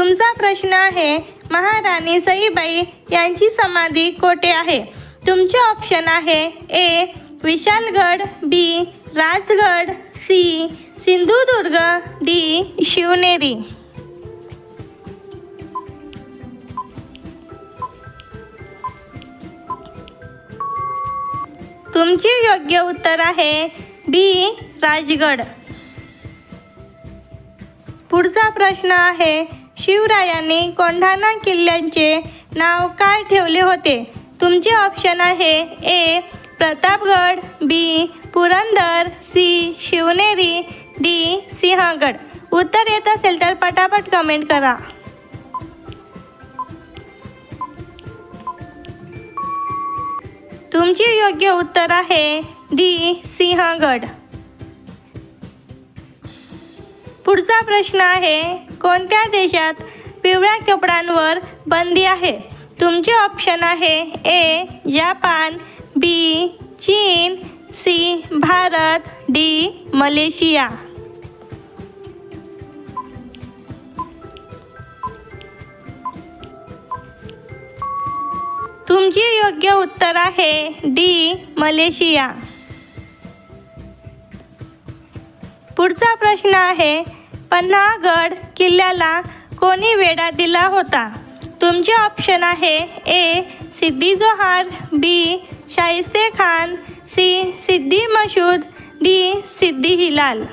तुमचा प्रश्न आहे महाराणी सईबाई यांची समाधी कोठे आहे? तुमचे ऑप्शन आहे ए विशालगड, बी राजगड, सी सिंधुदुर्ग, डी शिवनेरी. तुमचे योग्य उत्तर आहे बी राजगड. पुढचा प्रश्न आहे शिवरायांनी कोंढाणा किल्ल्याचे नाव काय ठेवले होते? तुमचे ऑप्शन आहे ए प्रतापगड, बी पुरंदर, सी शिवनेरी, डी सिंहगड. उत्तर येत असेल तर पटापट कमेंट करा. तुमचे योग्य उत्तर आहे डी सिंहगड. पुढचा प्रश्न आहे कोणत्या देशात पिवळ्या कपड्यांवर बंदी आहे? तुमचे ऑप्शन आहे ए जपान, बी चीन, सी भारत, डी मलेशिया. तुमचे योग्य उत्तर आहे डी मलेशिया. पुढचा प्रश्न आहे पन्हाळगड किल्ल्याला कोणी वेढा दिला होता? तुमचे ऑप्शन आहे ए सिद्दी जोहर, बी शाहिस्ते खान, सी सिद्दी मसूद, डी सिद्दी हिलाल.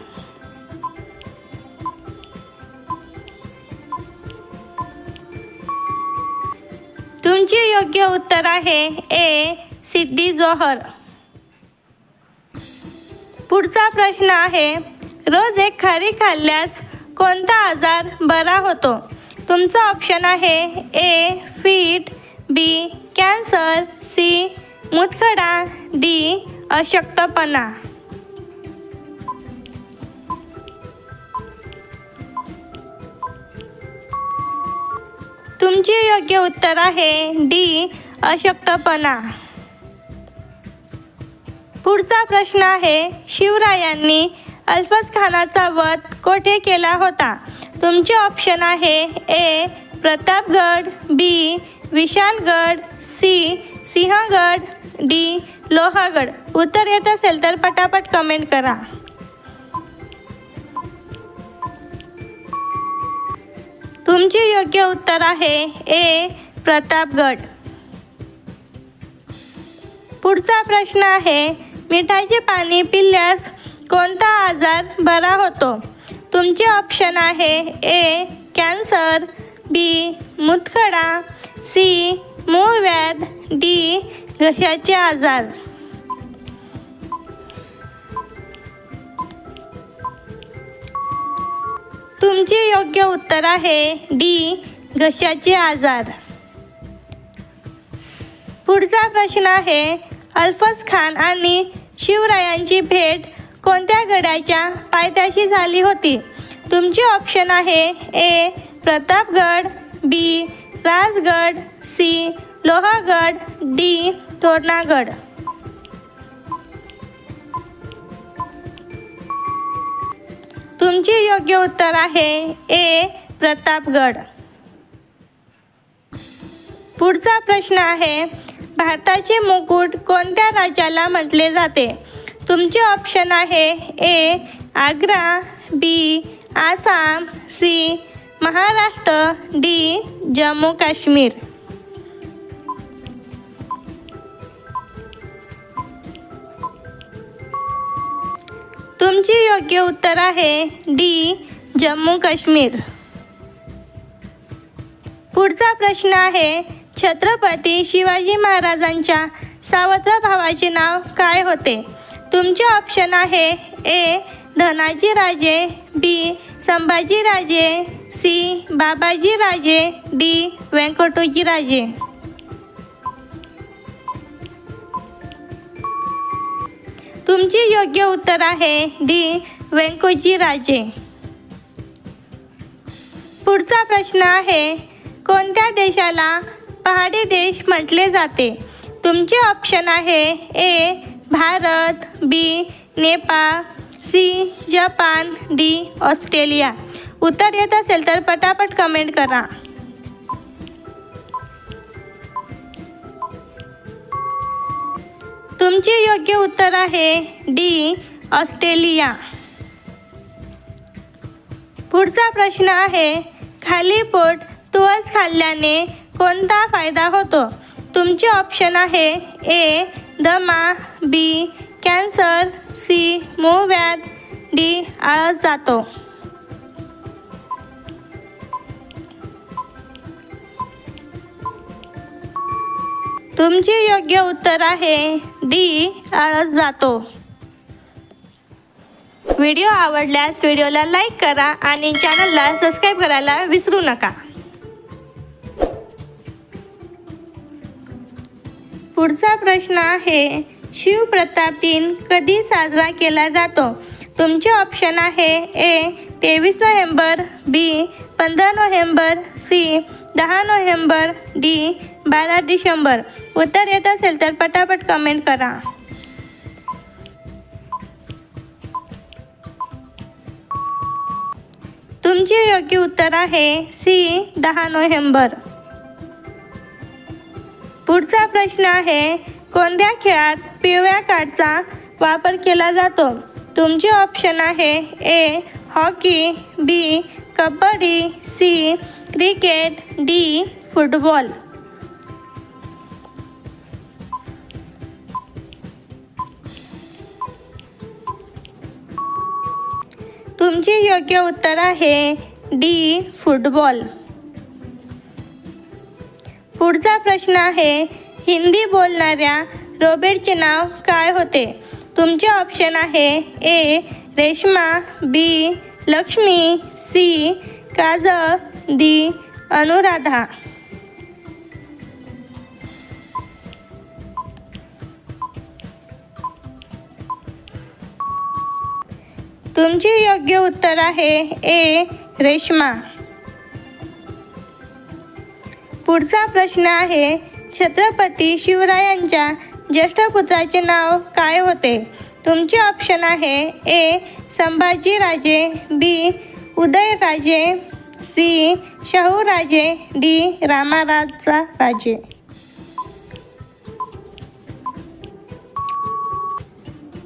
तुमचे योग्य उत्तर आहे ए सिद्दी जोहर. पुढचा प्रश्न आहे रोज एक खारी खाल्ल्यास कोणता आजार बरा होतो? तुमचा ऑप्शन आहे ए फीट, बी कॅन्सर, सी मूतखडा, डी अशक्तपणा. तुमचे योग्य उत्तर आहे डी अशक्तपणा. पुढचा प्रश्न आहे शिवरायांनी अल्फज खानाचा वध कोठे केला होता? तुमचे ऑप्शन आहे ए प्रतापगड, बी विशालगड, सी सिंहगड, डी लोहागड. उत्तर येत असेल तर पटापट कमेंट करा. तुमचे योग्य उत्तर आहे ए प्रतापगड. पुढचा प्रश्न आहे मिठाचे पाणी पिल्यास कोणता आजार बरा होतो? तुमचे ऑप्शन आहे ए कॅन्सर, बी मूतखडा, सी मूळव्याध, डी घशाचे आजार. तुमचे योग्य उत्तर आहे डी घशाचे आजार. पुढचा प्रश्न आहे अल्फज खान आणि शिवरायांची भेट कोणत्या गडाच्या पायथ्याशी झाली होती? तुमचे ऑप्शन आहे ए प्रतापगड, बी राजगड, सी लोहागड, डी तोरणागड. तुमचे योग्य उत्तर आहे ए प्रतापगड. पुढचा प्रश्न आहे भारताचे मुकुट कोणत्या राज्याला म्हटले जाते? तुमचे ऑप्शन आहे ए आग्रा, बी आसाम, सी महाराष्ट्र, डी जम्मू काश्मीर. तुमचे योग्य उत्तर आहे डी जम्मू काश्मीर. पुढचा प्रश्न आहे छत्रपती शिवाजी महाराजांच्या सावत्र भावाचे नाव काय होते? तुमचे ऑप्शन आहे ए धनाजी राजे, बी संभाजी राजे, सी बाबाजी राजे, डी व्यंकटोजी राजे. तुमचे योग्य उत्तर आहे डी व्यंकोजी राजे. पुढचा प्रश्न आहे कोणत्या देशाला पहाडी देश म्हटले जाते? तुमचे ऑप्शन आहे A Bharat, B Nepal, C Japan, D Australia. उत्तर येत असेल तर पटापट कमेंट करा. तुमचे योग्य उत्तर आहे डी. ऑस्ट्रेलिया. पुढचा प्रश्न आहे, खाली पोट तुळस खाल्ल्याने कोणता फायदा होतो? तुमचे ऑप्शन आहे ए. दमा, बी. Cancer, C. मूळव्याध, डी. आळस जातो. तुमचे योग्य उत्तर आहे डी. आळस जातो. व्हिडिओ आवडल्यास व्हिडिओला लाईक करा आणि चॅनलला सबस्क्राईब करायला विसरू नका. पुढचा प्रश्न आहे, शिवप्रताप दिन कधी साजरा केला जातो? तुमचे ऑप्शन आहे ए. 23 नोव्हेंबर, बी. 15 नोव्हेंबर, सी. 10 नोव्हेंबर, डी. 12 डिसेंबर. उत्तर येत असेल तर पटापट कमेंट करा. तुमचे योग्य उत्तर आहे सी. 10 नोव्हेंबर. पुढचा प्रश्न आहे, कोणत्या खेळात पिवळ्या कार्डचा वापर केला जातो? तुमचे ऑप्शन आहे A. Hockey, B. Kabaddi, C. Cricket, D. Football. तुमचे योग्य उत्तर आहे डी. फुटबॉल. पुढचा प्रश्न आहे, हिंदी बोलणाऱ्या रोबोटचे नाव काय होते? तुमचे ऑप्शन आहे ए. रेश्मा, बी. लक्ष्मी, सी. काजळ, डी. अनुराधा. तुमचे योग्य उत्तर आहे ए. रेश्मा. पुढचा प्रश्न आहे, छत्रपती शिवरायांच्या ज्येष्ठ पुत्राचे नाव काय होते? तुमचे ऑप्शन आहे ए. संभाजीराजे, बी. उदयराजे, सी. शाहूराजे, डी. रामराजा राजे.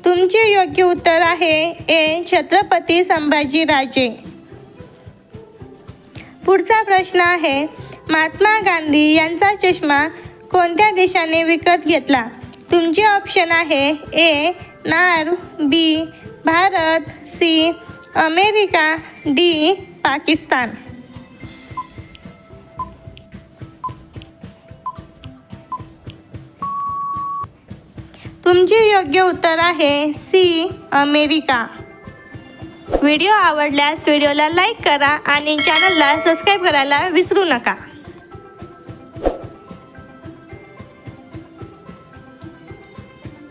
तुमचे योग्य उत्तर आहे ए. छत्रपती संभाजीराजे. पुढचा प्रश्न आहे, महात्मा गांधी यांचा चष्मा कोणत्या देशाने विकत घेतला? तुमचे ऑप्शन आहे A. Norway, B. Bharat, C. America, D. Pakistan. तुमचे योग्य उत्तर आहे सी. अमेरिका. व्हिडिओ आवडल्यास व्हिडिओला लाईक करा आणि चॅनलला सबस्क्राईब करायला विसरू नका.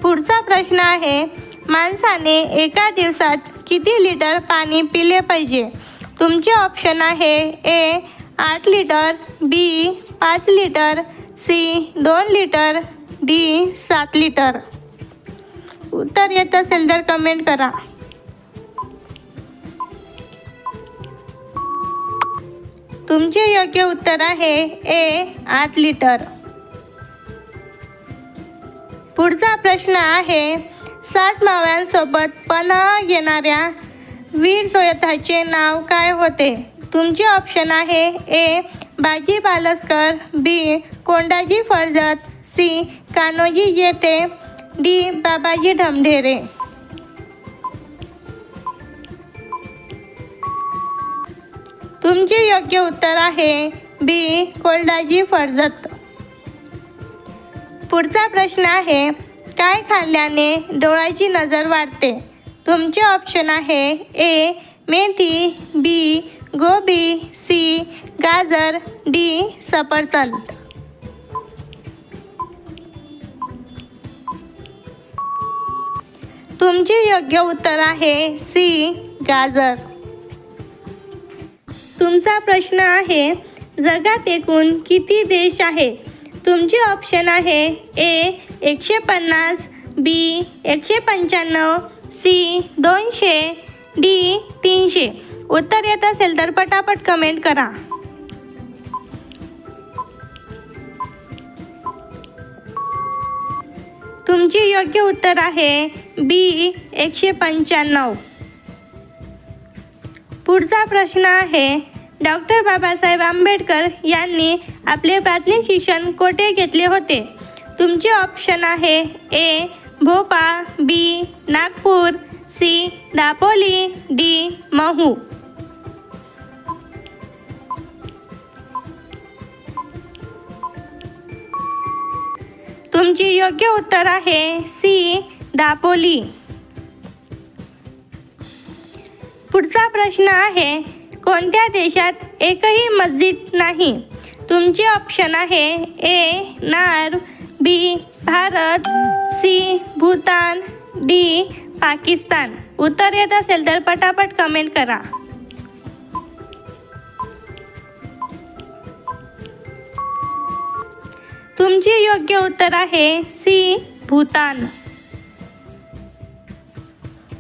पुढचा प्रश्न आहे, माणसाने एका दिवसात किती लिटर पाणी पिले पाहिजे? तुमचे ऑप्शन आहे A. 8 litre, B. 5 litre, C. 2 litre, D. 7 litre. उत्तर येत असेल तर कमेंट करा. तुमचे योग्य उत्तर आहे ए. 8 लिटर. पुढचा प्रश्न आहे, 60 मावळ्यांसोबत पन्हाळा येणाऱ्या वीर योद्ध्याचे नाव काय होते? तुमचे ऑप्शन आहे ए. बाजी बालस्कर, बी. कोंडाजी फर्जत, सी. कान्होजी येते, डी. बाबाजी ढमढेरे. तुमचे योग्य उत्तर आहे बी. कोंडाजी फर्जत. पुढचा प्रश्न आहे, काय खाल्ल्याने डोळ्याची नजर वाढते? तुमचे ऑप्शन आहे ए. मेथी, बी. गोबी, सी. गाजर, डी. सफरचंद. तुमचे योग्य उत्तर आहे सी. गाजर. तुमचा प्रश्न आहे, जगात एकूण किती देश आहे? तुमचे ऑप्शन आहे ए. 150, बी. 195, सी. 200, डी. 300. उत्तर येत असेल तर पटापट कमेंट करा. तुमची योग्य उत्तर आहे बी 195. पुढचा प्रश्न आहे डॉक्टर बाबासाहेब आंबेडकर यांनी आपले प्राथमिक शिक्षण कोठे घेतले होते? तुमचे ऑप्शन आहे ए भोपाळ, बी नागपूर, सी दापोली, डी महू. तुमची योग्य उत्तर आहे सी दापोली. पुढचा प्रश्न आहे कोणत्या देशात एकही मस्जिद नाही? तुमचे ऑप्शन आहे A Norway, B Bharat, C Bhutan, D Pakistan. उत्तर येत असेल तर पटापट कमेंट करा. तुमचे योग्य उत्तर आहे सी भूतान.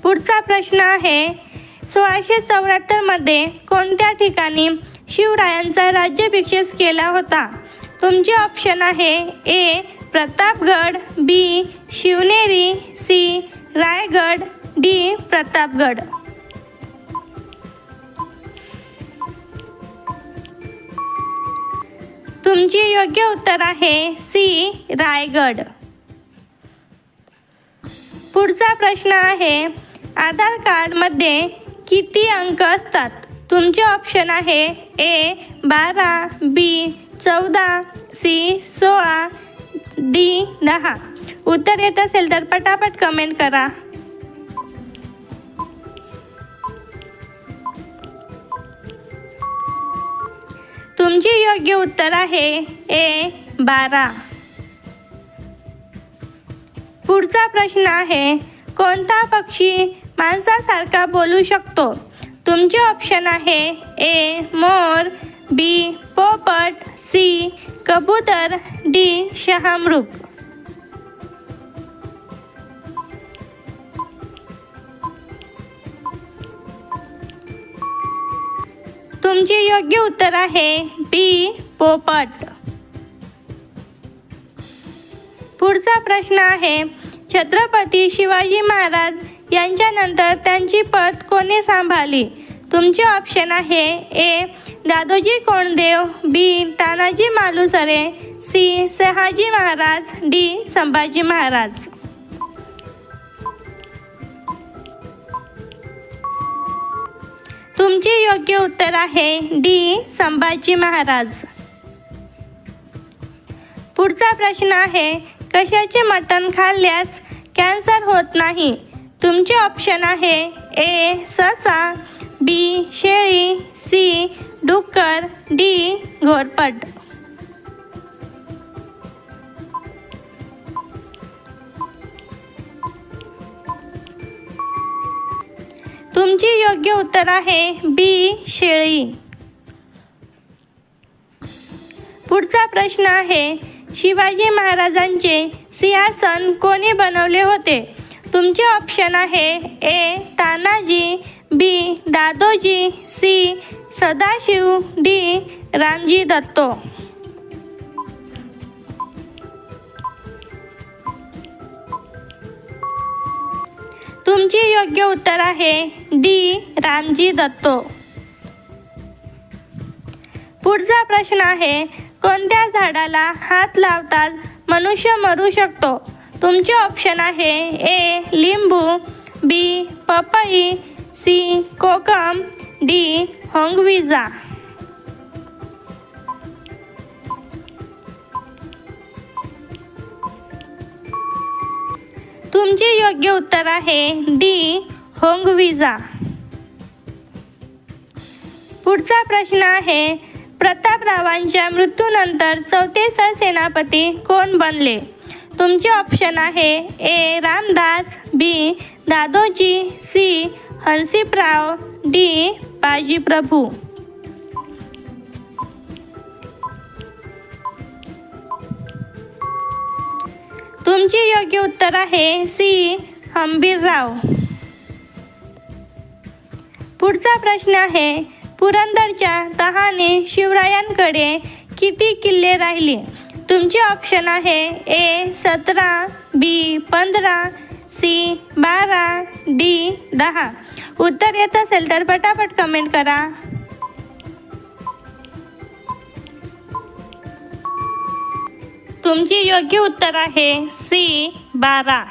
पुढचा प्रश्न आहे 1674 मध्ये कोणत्या ठिकाणी शिवरायांचा राज्याभिषेक केला होता? तुमचे ऑप्शन आहे ए प्रतापगड, बी शिवनेरी, सी रायगड, डी प्रतापगड. तुमचे योग्य उत्तर आहे सी रायगड. पुढचा प्रश्न आहे आधार कार्डमध्ये किती अंक असतात? तुमचे ऑप्शन आहे ए 12, बी 14, सी 16, डी 10. उत्तर येत असेल तर पटापट कमेंट करा. तुमचे योग्य उत्तर आहे ए 12. पुढचा प्रश्न आहे कोणता पक्षी माणसासारखा बोलू शकतो? तुमचे ऑप्शन आहे ए मोर, बी पोपट, सी कबूतर, डी शहामृग. तुमचे योग्य उत्तर आहे बी पोपट. पुढचा प्रश्न आहे छत्रपती शिवाजी महाराज यांच्यानंतर त्यांची पद कोणी सांभाळली? तुमचे ऑप्शन आहे ए दादोजी कोंडदेव, बी तानाजी मालुसरे, सी शहाजी महाराज, डी संभाजी महाराज. तुमचे योग्य उत्तर आहे डी संभाजी महाराज. पुढचा प्रश्न आहे कशाचे मटण खाल्ल्यास कॅन्सर होत नाही? तुमचे ऑप्शन आहे ए ससा, बी शेळी, सी डुक्कर, डी घोरपड. तुमचे योग्य उत्तर आहे बी शेळी. पुढचा प्रश्न आहे शिवाजी महाराजांचे सिंहासन कोणी बनवले होते? तुमचे ऑप्शन आहे ए तानाजी, बी दादोजी, सी सदाशिव, डी रामजी दत्तो. तुमचे योग्य उत्तर आहे डी रामजी दत्तो. पुढचा प्रश्न आहे कोणत्या झाडाला हात लावताच मनुष्य मरू शकतो? तुमचे ऑप्शन आहे ए लिंबू, बी पपई, सी कोकम, डी होंगविजा. तुमचे योग्य उत्तर आहे डी होंगविजा. पुढचा प्रश्न आहे प्रतापरावांच्या मृत्यूनंतर चौथे सरसेनापती कोण बनले? तुमचे ऑप्शन आहे ए रामदास, बी दादोजी, सी हंसीराव, डी बाजीप्रभू. तुमचे योग्य उत्तर आहे सी हंबीरराव. पुढचा प्रश्न आहे, पुरंदरच्या तहाने शिवरायांकडे किती किल्ले राहिले? तुमचे ऑप्शन आहे ए 17, बी 15, सी 12, डी 10. उत्तर येत असेल तर पटापट कमेंट करा. तुमचे योग्य उत्तर आहे सी 12.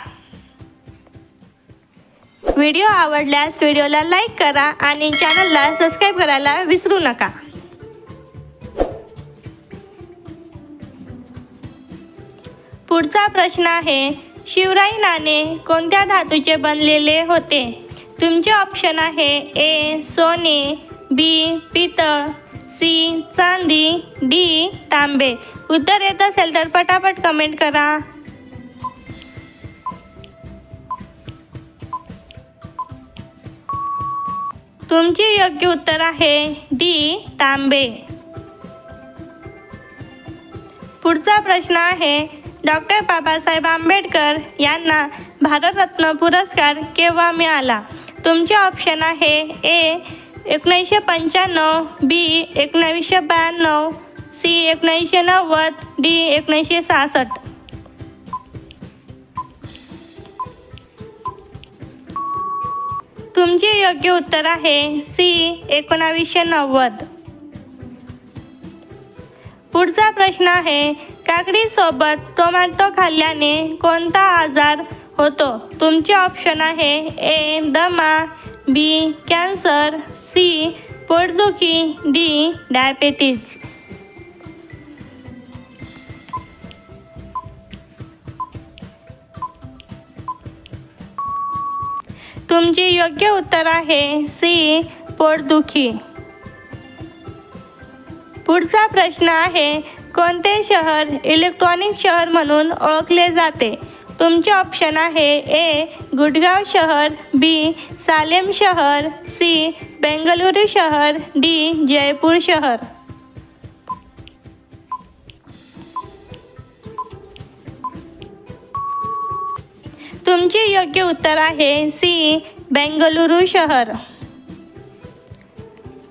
व्हिडिओ आवडल्यास व्हिडिओला लाईक करा आणि चॅनलला सबस्क्राईब करायला विसरू नका. पुढचा प्रश्न आहे, शिवराई नाणे कोणत्या धातूचे बनलेले होते? तुमचे ऑप्शन आहे ए सोने, बी पितळ, सी चांदी, डी तांबे. उत्तर येत असेल तर पटापट कमेंट करा. तुमचे योग्य उत्तर आहे डी तांबे. पुढचा प्रश्न आहे, डॉक्टर बाबासाहेब आंबेडकर यांना भारतरत्न पुरस्कार केव्हा मिळाला? तुमचे ऑप्शन आहे ए 1995, बी 1992, सी 1990, डी 1966. तुमचे योग्य उत्तर आहे सी 1990. पुढचा प्रश्न आहे, काकडीसोबत टोमॅटो खाल्ल्याने कोणता आजार होतो? तुमचे ऑप्शन आहे ए दमा, बी कॅन्सर, सी पोटदुखी, डी डायबेटीज. तुमचे योग्य उत्तर आहे सी पोटदुखी. पुढचा प्रश्न आहे, कोणते शहर इलेक्ट्रॉनिक शहर म्हणून ओळखले जाते? तुमचे ऑप्शन आहे ए गुडगाव शहर, बी सालेम शहर, सी बेंगलुरू शहर, डी जयपूर शहर. तुमचे योग्य उत्तर आहे सी बेंगलुरू शहर.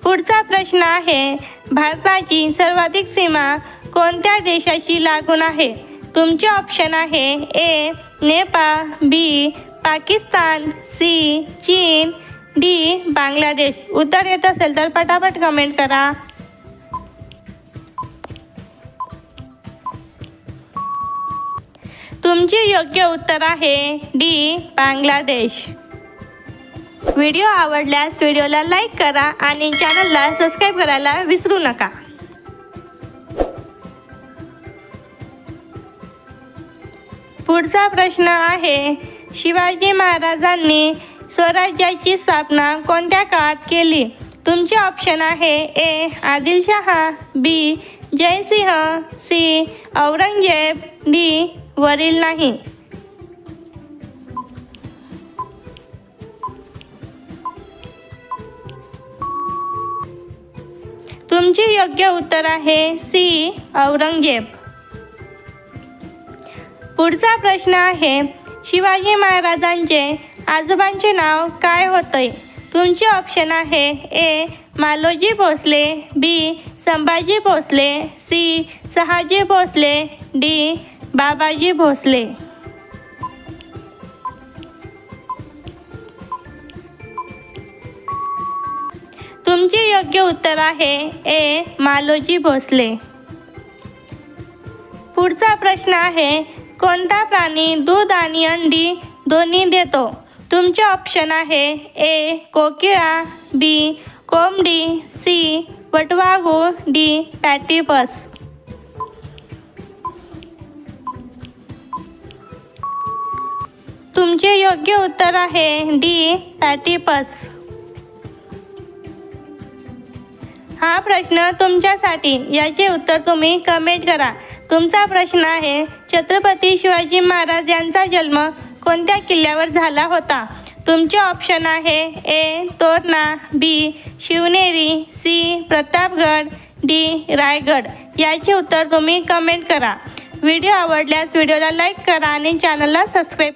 पुढचा प्रश्न आहे, भारताची सर्वाधिक सीमा कोणत्या देशाशी लागून आहे? तुमचे ऑप्शन आहे ए नेपाळ, बी पाकिस्तान, सी चीन, डी बांगलादेश. उत्तर येत असेल तर पटापट कमेंट करा. तुमचे योग्य उत्तर आहे डी बांगलादेश. व्हिडिओ आवडल्यास व्हिडिओला लाईक करा आणि चॅनलला सबस्क्राईब करायला विसरू नका. पुढचा प्रश्न आहे, शिवाजी महाराजांनी स्वराज्याची स्थापना कोणत्या काळात केली? तुमचे ऑप्शन आहे ए आदिलशहा, बी जयसिंह, सी औरंगजेब, डी वरील नाही. तुमचे योग्य उत्तर आहे सी औरंगजेब. पुढचा प्रश्न आहे, शिवाजी महाराजांचे आजोबांचे नाव काय होते? तुमचे ऑप्शन आहे ए मालोजी भोसले, बी संभाजी भोसले, सी शहाजी भोसले, डी बाबाजी भोसले. तुमचे योग्य उत्तर आहे ए मालोजी भोसले. पुढचा प्रश्न आहे, कोणता प्राणी दूध आणि अंडी दोन्ही देतो? तुमचे ऑप्शन आहे ए कोकिळा, बी कोंबडी, सी वटवाघूळ, डी पॅटिपस. तुमचे योग्य उत्तर आहे डी पॅटिपस. हा प्रश्न तुमच्यासाठी, याचे उत्तर तुम्ही कमेंट करा. तुमचा प्रश्न आहे, छत्रपती शिवाजी महाराज यांचा जन्म कोणत्या किल्ल्यावर झाला होता? तुमचे ऑप्शन आहे ए तोरणा, बी शिवनेरी, सी प्रतापगड, डी रायगड. याचे उत्तर तुम्ही कमेंट करा. व्हिडिओ आवडल्यास व्हिडिओला लाईक करा आणि चॅनलला सबस्क्राईब